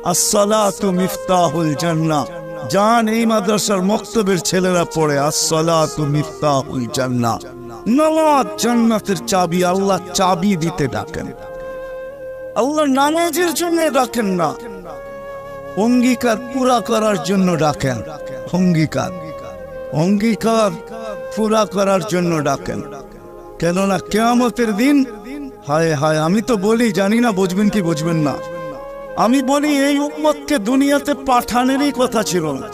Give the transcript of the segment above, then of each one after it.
আসসালাতু মিফতাহুল জান্নাহ। জান এই মাদ্রাসার মক্তবের ছেলেরা পড়ে আসসালাতু মিফতাহুল জান্নাহ। নামাজ জান্নাতের চাবি। আল্লাহ চাবি দিতে ডাকেন। আল্লাহ নামাজের জন্য ডাকেন না, অঙ্গীকার পুরা করার জন্য ডাকেন। অঙ্গীকার পুরা করার জন্য ডাকেন। কেননা কিয়ামতের দিন, হায় হায়, আমি তো বলি, জানি না বুঝবেন কি বুঝবেন না, আমি বলি এই উম্মতকে দুনিয়াতে পাঠানেরই কথা ছিল না।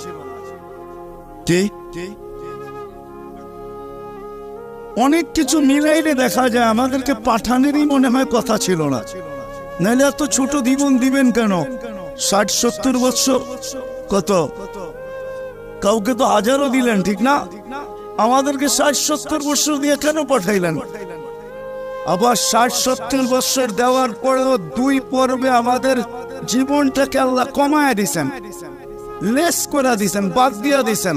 অনেক কিছু মিলাইলে দেখা যায় আমাদেরকে পাঠানেরই মনে হয় কথা ছিল না। নাহলে এত ছোট জীবন দিবেন কেন? 60-70 বছর, কত কাউকে তো হাজারও দিলেন, ঠিক না? আমাদেরকে 60-70 বছর দিয়ে কেন পাঠাইলেন? আবার 60-70 বছর দেওয়ার পরেও 2 পর্বে আমাদের জীবনটাকে আল্লাহ কমায় দিছেন, লেস করে দিছেন, বাদ দিয়ে দিছেন।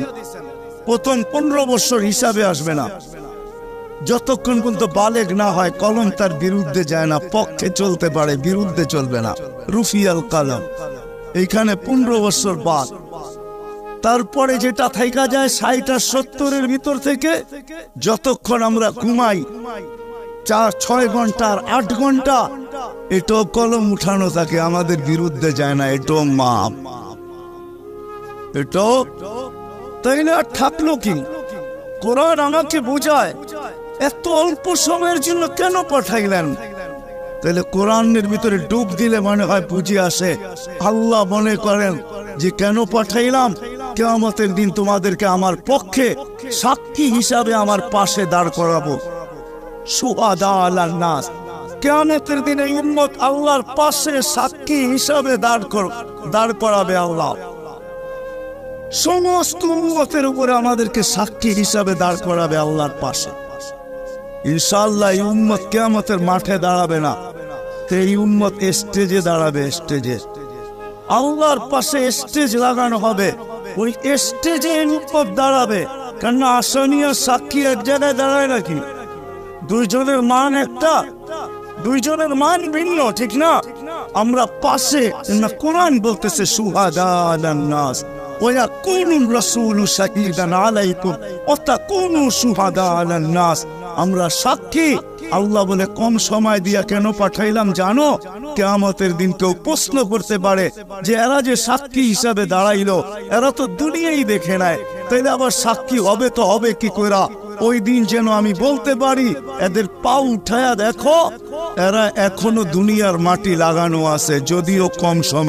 প্রথম 15 বছর হিসাবে আসবে না, যতক্ষণ পর্যন্ত বালেগ না হয়, কলম তার বিরুদ্ধে যায় না, পক্ষে চলতে পারে, বিরুদ্ধে চলবে না। রুফিয়াল কালাম, এইখানে 15 বছর বাদ। তারপরে যেটা থাইকা যায় 60-70-এর ভিতর থেকে, যতক্ষণ আমরা ঘুমাই 4-6 ঘন্টা আর 8 ঘন্টা, এটাও কলম উঠানো থাকে, আমাদের বিরুদ্ধে যায় না, এটাও মাপ, এটাও। তাইলে আর থাকলো কি? কোরআন আমাকে বোঝায় এত অল্প সময়ের জন্য কেন পাঠাইলেন। তাহলে কোরআনের ভিতরে ডুব দিলে মনে হয় বুঝে আসে। আল্লাহ মনে করেন যে কেন পাঠাইলাম, কিয়ামতের দিন তোমাদেরকে আমার পক্ষে সাক্ষী হিসাবে আমার পাশে দাঁড় করাবো। শুহাদা আলান নাস, কিয়ামতের দিনে উম্মত আল্লাহর পাশে সাক্ষী হিসাবে দাঁড় করাবে আল্লাহ। সমস্ত উম্মতের উপরে আমাদেরকে সাক্ষী হিসাবে দাঁড় করাবে আল্লাহর পাশে। ইনশাআল্লাহ এই উম্মত কিয়ামতের মাঠে দাঁড়াবে না, এই উম্মত স্টেজে দাঁড়াবে। স্টেজে আল্লাহর পাশে স্টেজ লাগানো হবে, ওই স্টেজে উম্মত দাঁড়াবে। কেননা আসামিয়া সাক্ষী এক জায়গায় দাঁড়ায় নাকি? দুইজনের মান একটা, দুইজনের মান ভিন্ন, ঠিক না? আমরা পাশে, কোরআন বলতেছে শুহাদা আলান নাস ওয়া ইয়াকুনুর রাসূলু শাহীদান আলাইকুম ওয়া তাকুনু শুহাদা আলান নাস। আমরা সাক্ষী। আল্লাহ বলে কম সময় দিয়া কেন পাঠাইলাম জানো? কিয়ামতের দিন কেউ প্রশ্ন করতে পারে যে এরা যে সাক্ষী হিসাবে দাঁড়াইলো, এরা তো দুনিয়াই দেখে নেয়, তাইলে আবার সাক্ষী হবে তো হবে কি কইরা? ওই দিন যেন আমি বলতে পারি এদের পা উঠায়া দেখো, এরা এখনো দুনিয়ার মাটি লাগানো আছে, যদিও কম সময়।